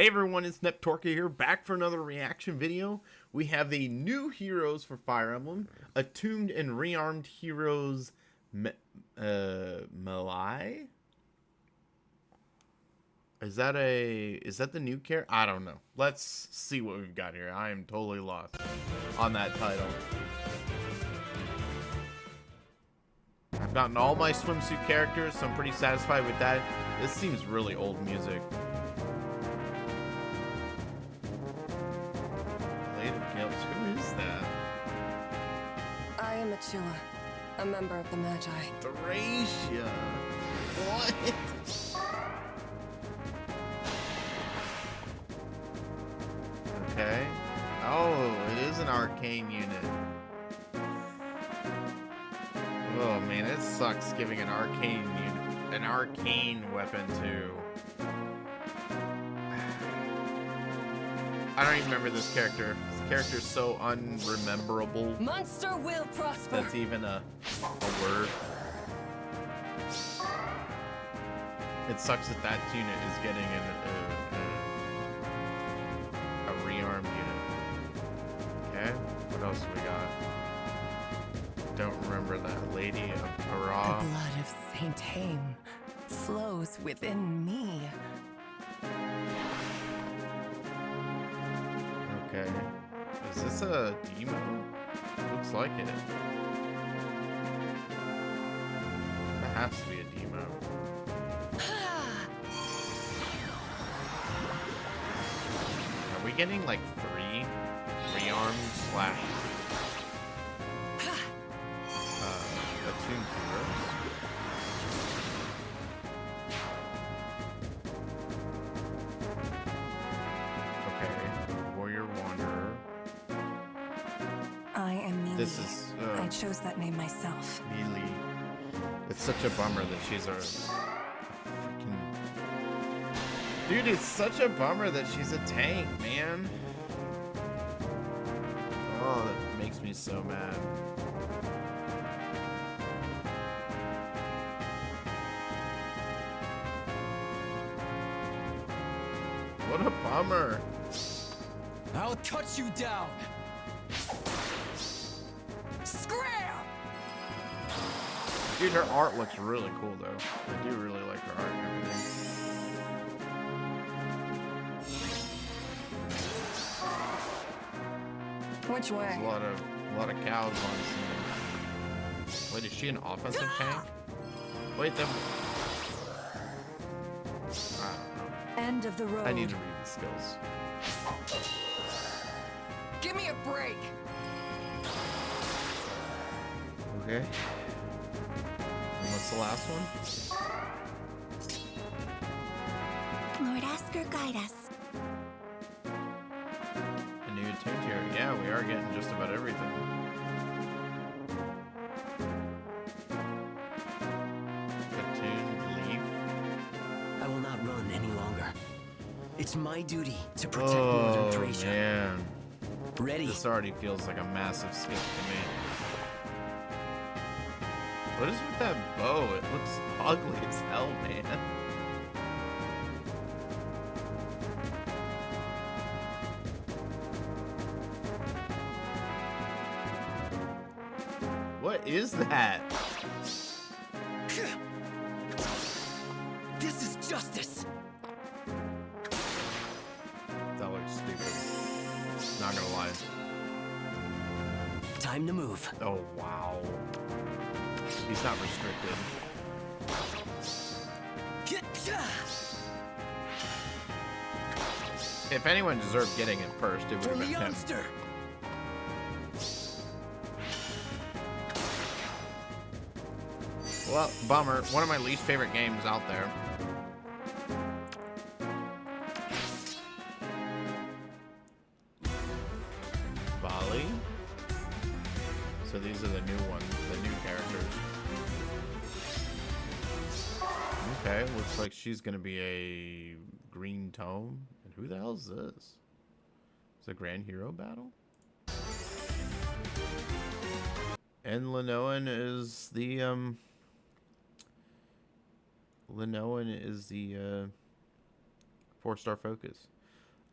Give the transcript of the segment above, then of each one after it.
Hey everyone, it's Neptorka here, back for another reaction video. We have the new heroes for Fire Emblem, Attuned and Rearmed Heroes Melee? Is that the new character? I don't know. Let's see what we've got here. I am totally lost on that title. I've gotten all my swimsuit characters, so I'm pretty satisfied with that. This seems really old music. Who is that? I am Achua, a member of the Magi. Thracia. What? Okay. Oh, it is an arcane unit. Oh man, it sucks giving an arcane weapon to. I don't even remember this character. This character's so unrememberable. Monster will prosper. That's even a word. It sucks that that unit is getting a rearmed unit. Okay, what else we got? Don't remember that. Lady of Tara. The blood of Saint Haim flows within me. Okay. Is this a demo? Looks like it. That has to be a demo. Are we getting like 3 rearmed slash attuned heroes? This is. I chose that name myself. Melee. It's such a bummer that she's a freaking. Dude, it's such a bummer that she's a tank, man. Oh, that makes me so mad. What a bummer. I'll cut you down. Dude, her art looks really cool, though. I do really like her art and everything. Which way? There's a lot of cows on scene. Wait, is she an offensive tank? Wait, then. I don't know. End of the road. I need to read the skills. Give me a break. Okay. What's the last one? Lord Asker, guide us. A new attuned here. Yeah, we are getting just about everything. Attuned leaf. I will not run any longer. It's my duty to protect Northern Thracia. Man. Ready? This already feels like a massive skip to me. What is with that bow? It looks ugly as hell, man. What is that? This is justice. That looks stupid. Not gonna lie. Time to move. Oh, wow. He's not restricted. If anyone deserved getting it first, it would have been him. Well, bummer. One of my least favorite games out there. Bali. So these are the new ones, the new characters. Okay, looks like she's gonna be a green tome. And who the hell is this? It's a Grand Hero battle? And Linoan is the 4-star focus.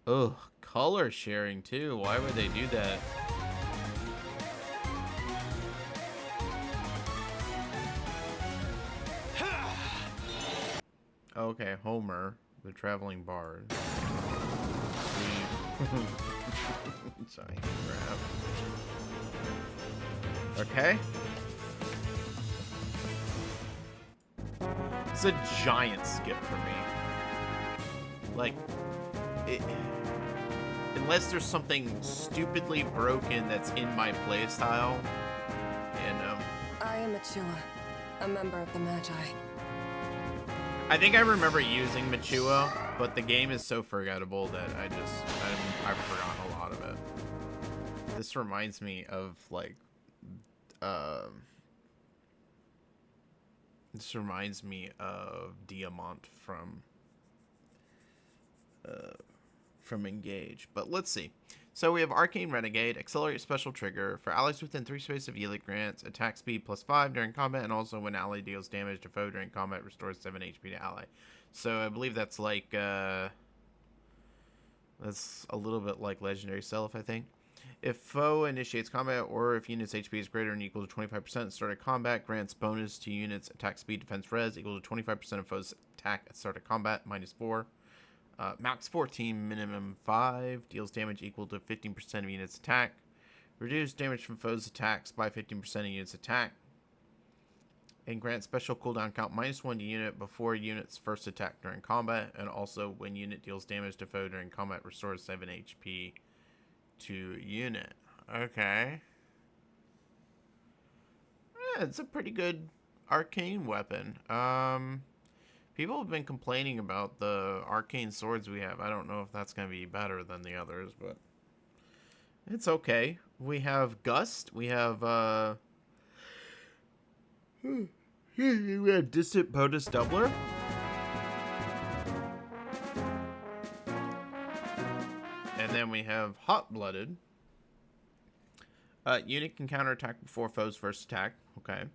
Ugh, color sharing too. Why would they do that? Okay, Homer, the traveling bard. Giant crab. Okay. It's a giant skip for me. Like, unless there's something stupidly broken that's in my playstyle, and I am Achua, a member of the Magi. I think I remember using Machua, but the game is so forgettable that I've forgotten a lot of it. This reminds me of like, this reminds me of Diamant from Engage. But let's see. So we have Arcane Renegade, Accelerate Special Trigger. For allies within 3 spaces of Elite grants attack speed +5 during combat, and also when ally deals damage to foe during combat, restores 7 HP to ally. So I believe that's like, that's a little bit like Legendary Self, I think. If foe initiates combat, or if unit's HP is greater than or equal to 25% at start of combat, grants bonus to units attack speed, defense, res equal to 25% of foe's attack at start of combat, -4. Max 14, minimum 5. Deals damage equal to 15% of units attack. Reduce damage from foes' attacks by 15% of units attack. And grant special cooldown count -1 to unit before unit's first attack during combat. And also when unit deals damage to foe during combat, restores 7 HP to unit. Okay. Yeah, it's a pretty good arcane weapon. People have been complaining about the arcane swords we have. I don't know if that's going to be better than the others, but it's okay. We have Gust. We have Distant Bonus Doubler. And then we have Hot Blooded. Unit can counterattack before foe's first attack. Okay.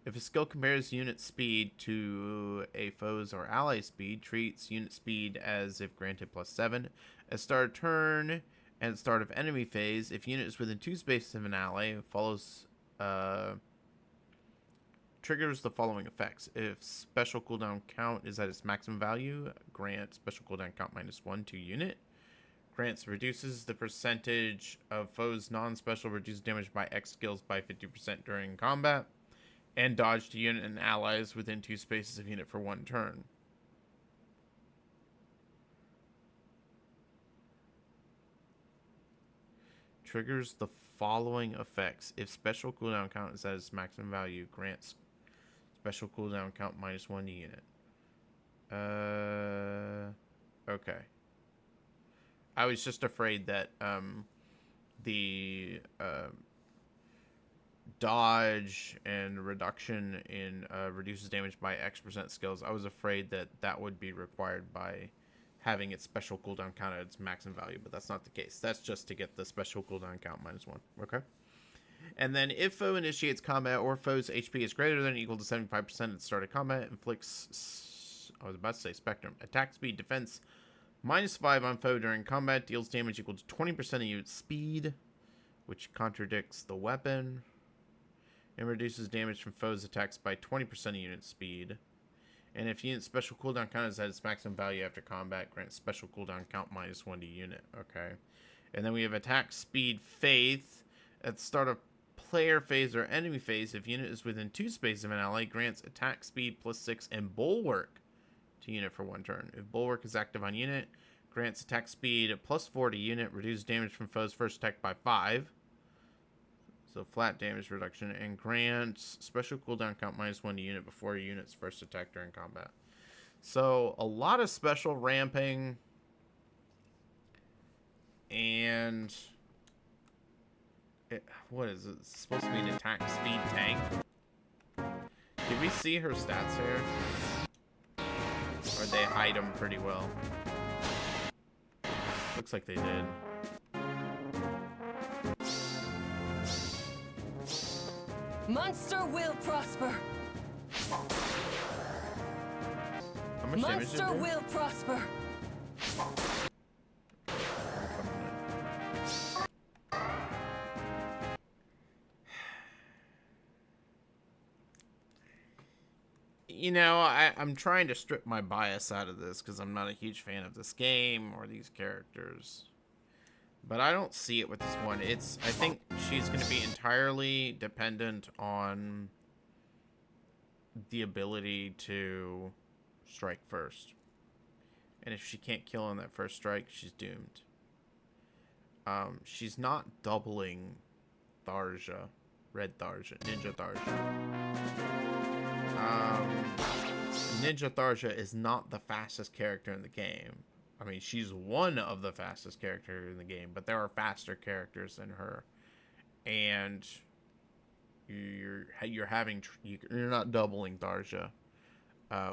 If a skill compares unit speed to a foe's or ally speed, treats unit speed as if granted +7. At start of turn and start of enemy phase, if unit is within 2 spaces of an ally, follows triggers the following effects. If special cooldown count is at its maximum value, grant special cooldown count -1 to unit. Grants reduces the percentage of foes non-special reduced damage by X skills by 50% during combat. And dodge to unit and allies within 2 spaces of unit for 1 turn. Triggers the following effects. If special cooldown count is at its maximum value, grants special cooldown count -1 to unit. Okay. I was just afraid that the dodge and reduction in reduces damage by X% skills, I was afraid that that would be required by having its special cooldown count at its maximum value, but that's not the case. That's just to get the special cooldown count -1. Okay. And then if foe initiates combat or foe's HP is greater than or equal to 75% at the start of combat, inflicts, I was about to say Spectrum, attack speed, defense, -5 on foe during combat, deals damage equal to 20% of unit speed, which contradicts the weapon. And reduces damage from foes' attacks by 20% of unit speed. And if unit's special cooldown count is at its maximum value after combat, grants special cooldown count -1 to unit. Okay. And then we have attack speed faith. At the start of player phase or enemy phase, if unit is within 2 spaces of an ally, grants attack speed +6 and bulwark to unit for 1 turn. If bulwark is active on unit, grants attack speed +4 to unit, reduces damage from foes' first attack by 5. So flat damage reduction, and grants special cooldown count -1 to unit before a unit's first attack during combat. So a lot of special ramping, and what is it? It's supposed to be an attack speed tank. Did we see her stats here? Or they hide them pretty well? Looks like they did. Monster will prosper. How much damage did Monster it do? will prosper. you know, I'm trying to strip my bias out of this because I'm not a huge fan of this game or these characters. But I don't see it with this one. I think she's going to be entirely dependent on the ability to strike first. And if she can't kill on that first strike, she's doomed. She's not doubling Tharja. Red Tharja. Ninja Tharja. Ninja Tharja is not the fastest character in the game. I mean, she's one of the fastest characters in the game, but there are faster characters than her. And you're not doubling Tharja,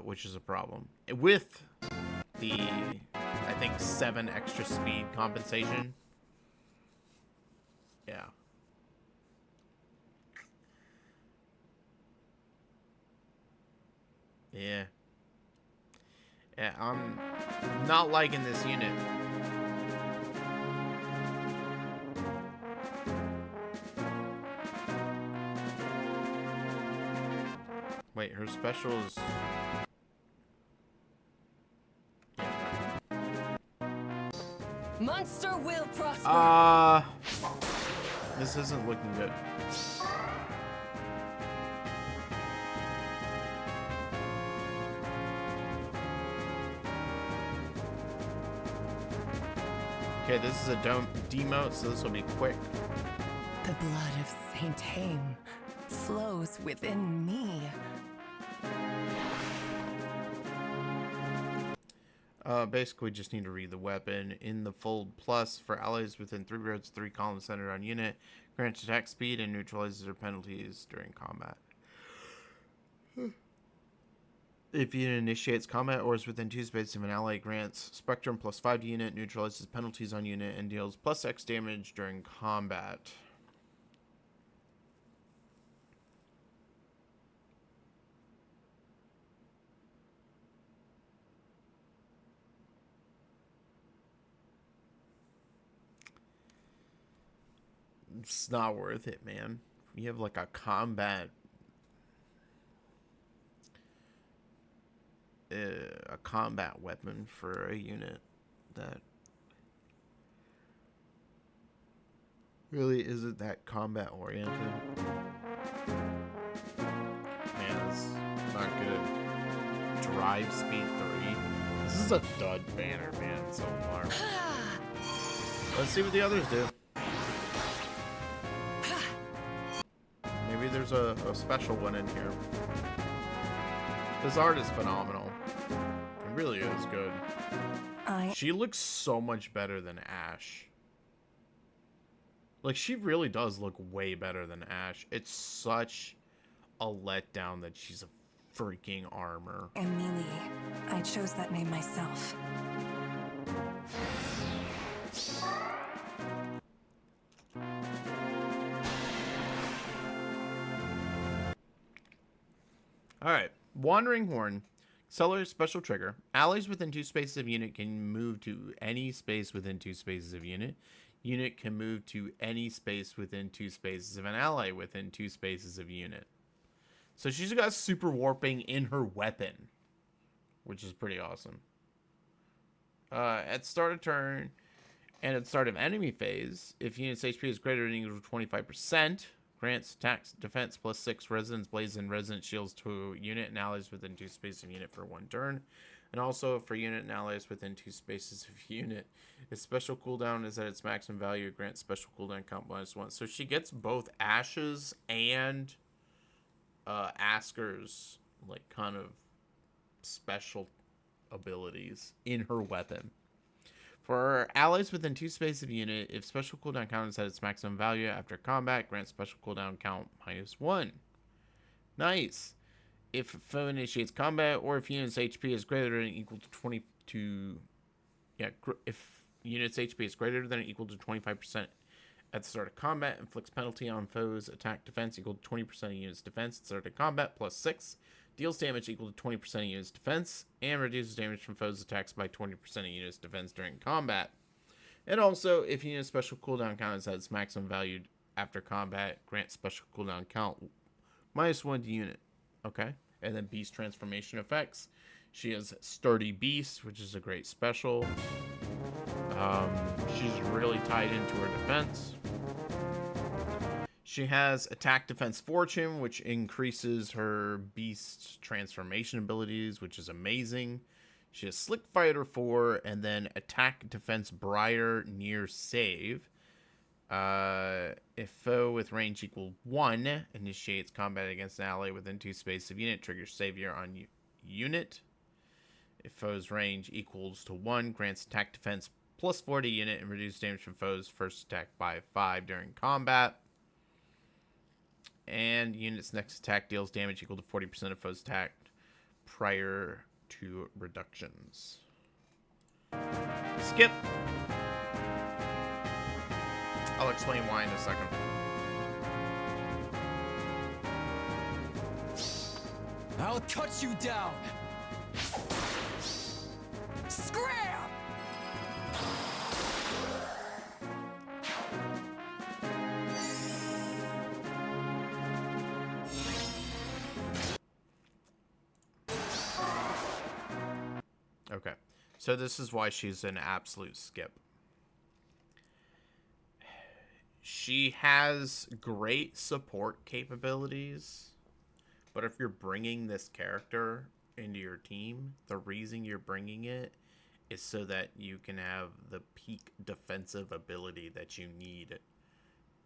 which is a problem. With the, I think, 7 extra speed compensation. Yeah. Yeah. Yeah, I'm not liking this unit. Wait, her special is... Monster will prosper. This isn't looking good. Okay, this is a demote, so this will be quick. The blood of Saint Haim flows within me. Basically, just need to read the weapon. In the Fold Plus, for allies within 3 roads, 3 columns centered on unit, grants attack speed and neutralizes their penalties during combat. If unit initiates combat or is within 2 spaces of an ally, grants Spectrum plus 5 to unit, neutralizes penalties on unit, and deals plus X damage during combat. It's not worth it, man. You have like a combat weapon for a unit that really isn't that combat oriented. Man, it's not good. Drive speed 3. This is a dud banner, man, so far. Let's see what the others do. Maybe there's a special one in here. This art is phenomenal. It really is good. She looks so much better than Ash. Like, she really does look way better than Ash. It's such a letdown that she's a freaking armor. Emilie. I chose that name myself. Alright. Wandering Horn. Accelerate special trigger. Allies within 2 spaces of unit can move to any space within 2 spaces of unit. Unit can move to any space within 2 spaces of an ally within 2 spaces of unit. So she's got super warping in her weapon, which is pretty awesome. At start of turn and at start of enemy phase, if unit's HP is greater than or equal to 25%, grants attacks defense plus 6 resonance blades and resonance shields to unit and allies within 2 spaces of unit for 1 turn. And also for unit and allies within 2 spaces of unit. Its special cooldown is at its maximum value. It grants special cooldown count -1. So she gets both Ash's and Asker's like kind of special abilities in her weapon. For allies within 2 spaces of unit, if special cooldown count is at its maximum value after combat, grant special cooldown count -1. Nice. If foe initiates combat, or if unit's HP is greater than or equal to 22, if unit's HP is greater than or equal to 25% at the start of combat, inflicts penalty on foes attack defense equal to 20% of unit's defense at the start of combat plus 6. Deals damage equal to 20% of unit's defense, and reduces damage from foes' attacks by 20% of unit's defense during combat. And also, if unit's special cooldown count is at its maximum value after combat, grant special cooldown count -1 to unit. Okay. And then beast transformation effects. She has Sturdy Beast, which is a great special. She's really tied into her defense. She has Attack Defense Fortune, which increases her beast transformation abilities, which is amazing. She has Slick Fighter 4, and then Attack Defense Briar Near Save. If foe with range equal 1 initiates combat against an ally within 2 space of unit, triggers Savior on unit. If foe's range equals to 1, grants attack defense plus 40 unit and reduces damage from foe's first attack by 5 during combat. And unit's next attack deals damage equal to 40% of foe's attack prior to reductions. Skip. I'll explain why in a second. I'll cut you down. Scram! Okay, so this is why she's an absolute skip. She has great support capabilities, but if you're bringing this character into your team, the reason you're bringing it is so that you can have the peak defensive ability that you need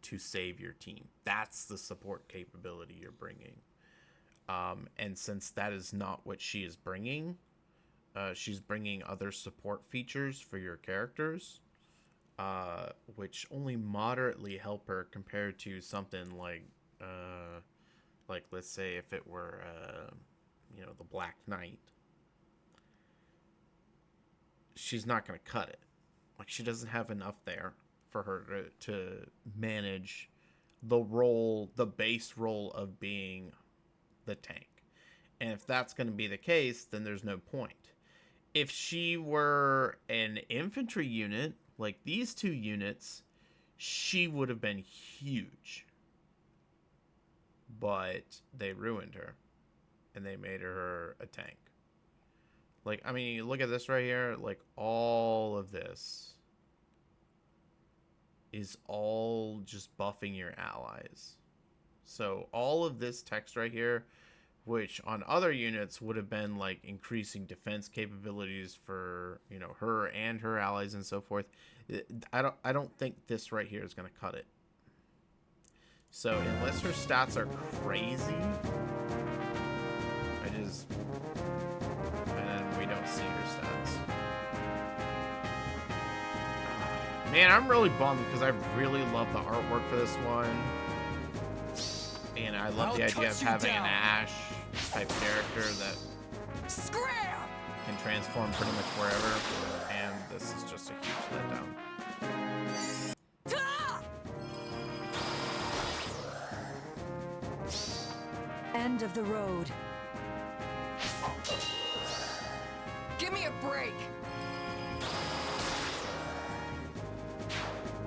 to save your team. That's the support capability you're bringing. And since that is not what she is bringing, she's bringing other support features for your characters, which only moderately help her compared to something like let's say if it were, the Black Knight. She's not going to cut it. Like, she doesn't have enough there for her to manage the base role of being the tank. And if that's going to be the case, then there's no point. If she were an infantry unit, like these two units, she would have been huge. But they ruined her. And they made her a tank. Like, I mean, you look at this right here. Like, all of this is all just buffing your allies. So, all of this text right here, which on other units would have been, like, increasing defense capabilities for, her and her allies and so forth. I don't think this right here is going to cut it. So, unless her stats are crazy... And then we don't see her stats. Man, I'm really bummed because I really love the artwork for this one. And I love the idea of having an Ash type character that can transform pretty much wherever. And this is just a huge letdown. End of the road. Give me a break.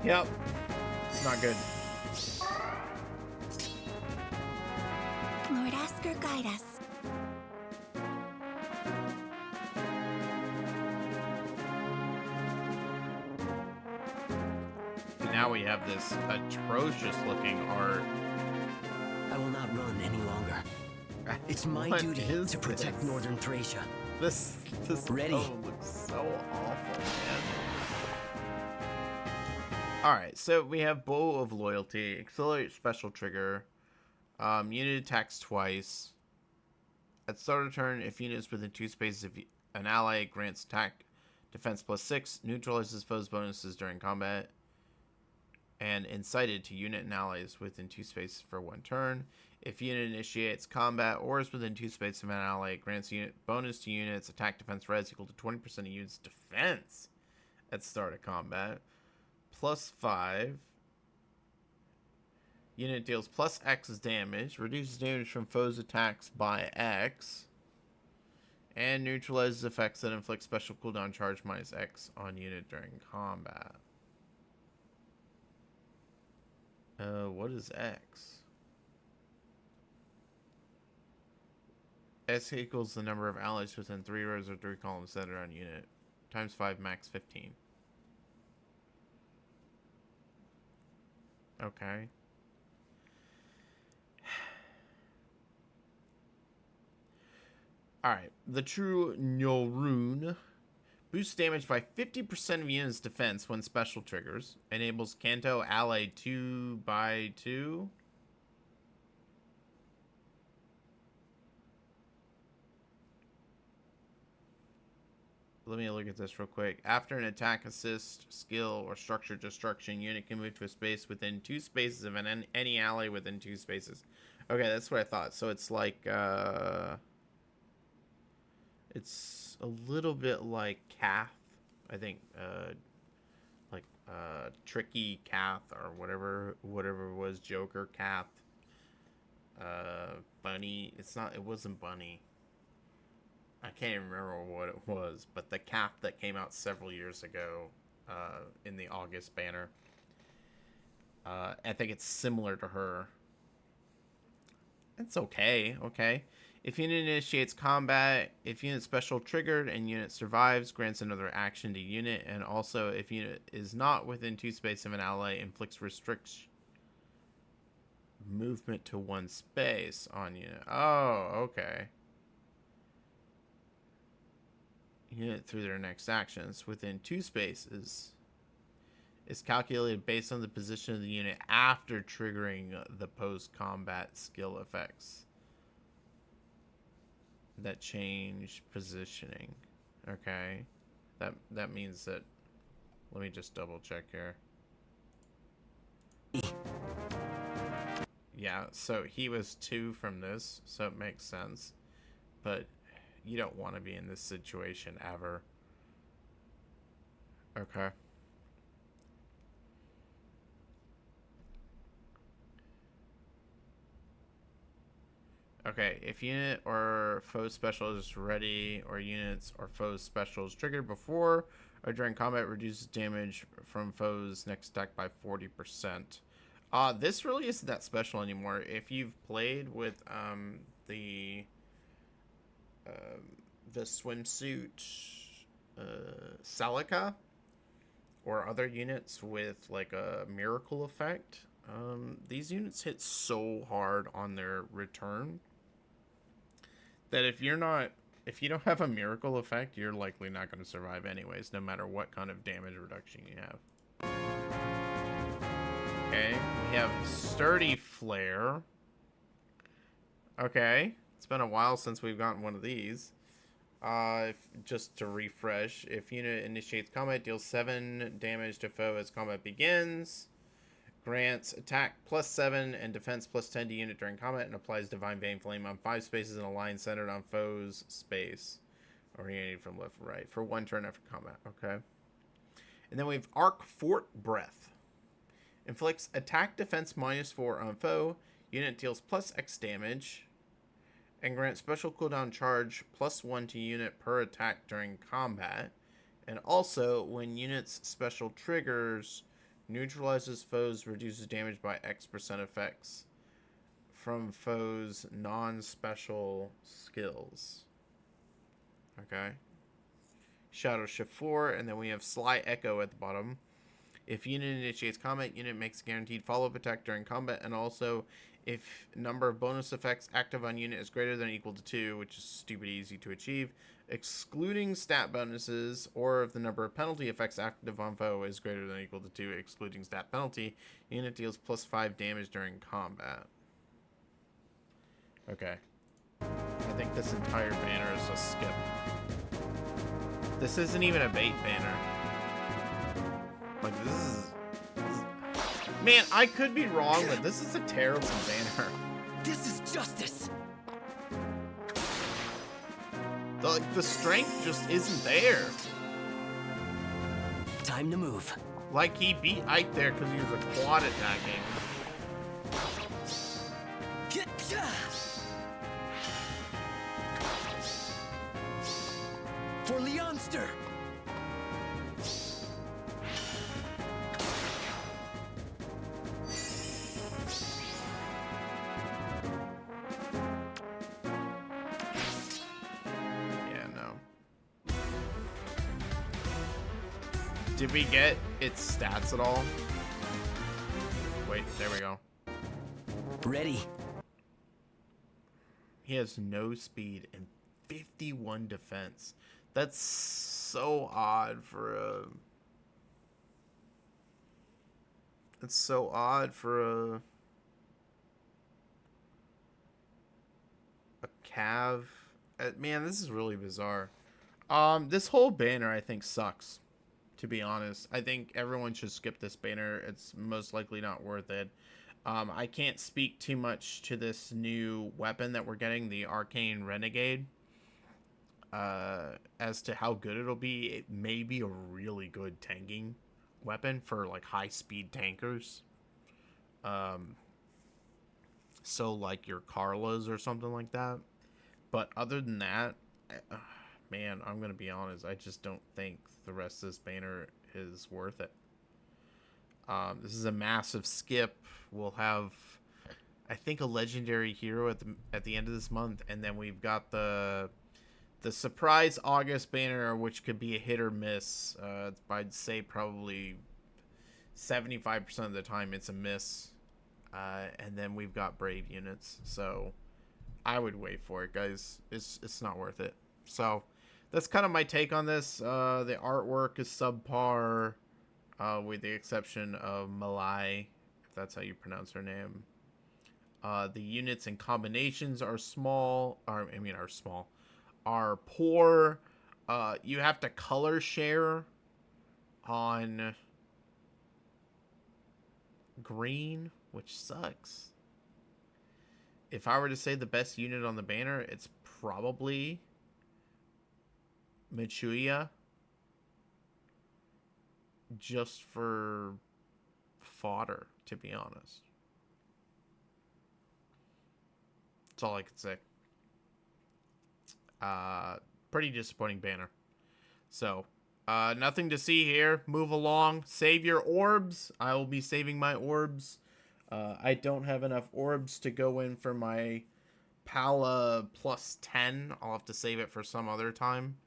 Yep. It's not good. Lord Asker, guide us. And now we have this atrocious looking art. I will not run any longer. It's my What duty is to protect this? Northern Thracia. This Ready. looks so awful, man. Alright, so we have Bow of Loyalty, Accelerate Special Trigger, unit attacks twice. At start of turn, if units within 2 spaces of an ally grants attack defense plus 6, neutralizes foes' bonuses during combat, and incited to unit and allies within 2 spaces for 1 turn. If unit initiates combat or is within 2 spaces of an ally, grants unit bonus to units attack defense res equal to 20% of units defense at start of combat. Plus 5. Unit deals plus X damage, reduces damage from foes' attacks by X, and neutralizes effects that inflict special cooldown charge minus X on unit during combat. What is X? S equals the number of allies within 3 rows or 3 columns centered on unit. Times 5, max 15. Okay. Alright. The true Nyorun boosts damage by 50% of unit's defense when special triggers. Enables Kanto ally 2x2. Let me look at this real quick. After an attack, assist, skill, or structure destruction, unit can move to a space within 2 spaces of any ally within 2 spaces. Okay, that's what I thought. So it's like, it's a little bit like Kath. I think, Tricky Kath or whatever it was, Joker Kath. Bunny. It wasn't Bunny. I can't even remember what it was, but the cap that came out several years ago in the August banner. I think it's similar to her. It's okay, okay. If unit initiates combat, if unit special triggered and unit survives, grants another action to unit, and also if unit is not within 2 spaces of an ally, inflicts restricts movement to 1 space on unit. Oh, okay. Unit through their next actions within 2 spaces is calculated based on the position of the unit after triggering the post-combat skill effects that change positioning. Okay, that means that, let me just double check here. Yeah, so he was 2 from this, so it makes sense, but you don't want to be in this situation ever. Okay. Okay, if unit or foe special is ready, or units or foes special is triggered before or during combat, reduces damage from foes next attack by 40%. This really isn't that special anymore. If you've played with the swimsuit Celica or other units with like a miracle effect, these units hit so hard on their return that if you don't have a miracle effect, you're likely not going to survive anyways, no matter what kind of damage reduction you have. Okay, we have Sturdy Flare. Okay. It's been a while since we've gotten one of these. Just to refresh, if unit initiates combat, deals 7 damage to foe as combat begins. Grants attack +7 and defense +10 to unit during combat, and applies Divine Bane Flame on 5 spaces in a line centered on foe's space, oriented from left to right, for 1 turn after combat. Okay. And then we have Arc Fort Breath. Inflicts attack defense -4 on foe. Unit deals +X damage. And grant special cooldown charge +1 to unit per attack during combat. And also, when unit's special triggers, neutralizes foes, reduces damage by X% effects from foes' non-special skills. Okay. Shadow Shift 4, and then we have Sly Echo at the bottom. If unit initiates combat, unit makes a guaranteed follow-up attack during combat, and also if number of bonus effects active on unit is greater than or equal to 2, which is stupid easy to achieve, excluding stat bonuses, or if the number of penalty effects active on foe is greater than or equal to 2, excluding stat penalty, unit deals +5 damage during combat. Okay. I think this entire banner is a skip. This isn't even a bait banner. Like, this is... Man, I could be wrong, but this is a terrible banner. This is justice. The strength just isn't there. Time to move. Like, he beat Ike there because he was a quad attacking. For Leonster. Did we get its stats at all? Wait, there we go. Ready. He has no speed and 51 defense. That's so odd for a... It's so odd for a Cav. Man, this is really bizarre. This whole banner I think sucks. To be honest, I think everyone should skip this banner. It's most likely not worth it. I can't speak too much to this new weapon that we're getting, the Arcane Renegade. As to how good it'll be, it may be a really good tanking weapon for like high speed tankers. So like your Carlas or something like that. But other than that, man, I'm gonna be honest, I just don't think the rest of this banner is worth it. This is a massive skip. We'll have, I think, a legendary hero at the end of this month, and then we've got the surprise August banner, which could be a hit or miss. I'd say probably 75% of the time it's a miss. And then we've got Brave units, so I would wait for it, guys. It's not worth it. So that's kind of my take on this. The artwork is subpar, with the exception of Malai, if that's how you pronounce her name. The units and combinations are are poor. You have to color share on green, which sucks. If I were to say the best unit on the banner, it's probably Michuya. Just for fodder, to be honest. That's all I could say. Pretty disappointing banner. So, nothing to see here. Move along. Save your orbs. I will be saving my orbs. I don't have enough orbs to go in for my Pala plus 10. I'll have to save it for some other time.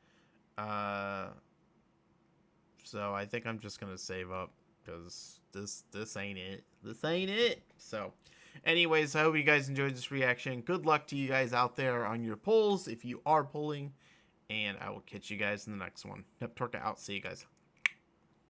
So I think I'm just gonna save up because this ain't it. This ain't it. So, anyways, I hope you guys enjoyed this reaction. Good luck to you guys out there on your pulls if you are pulling, and I will catch you guys in the next one. Neptorka out. See you guys.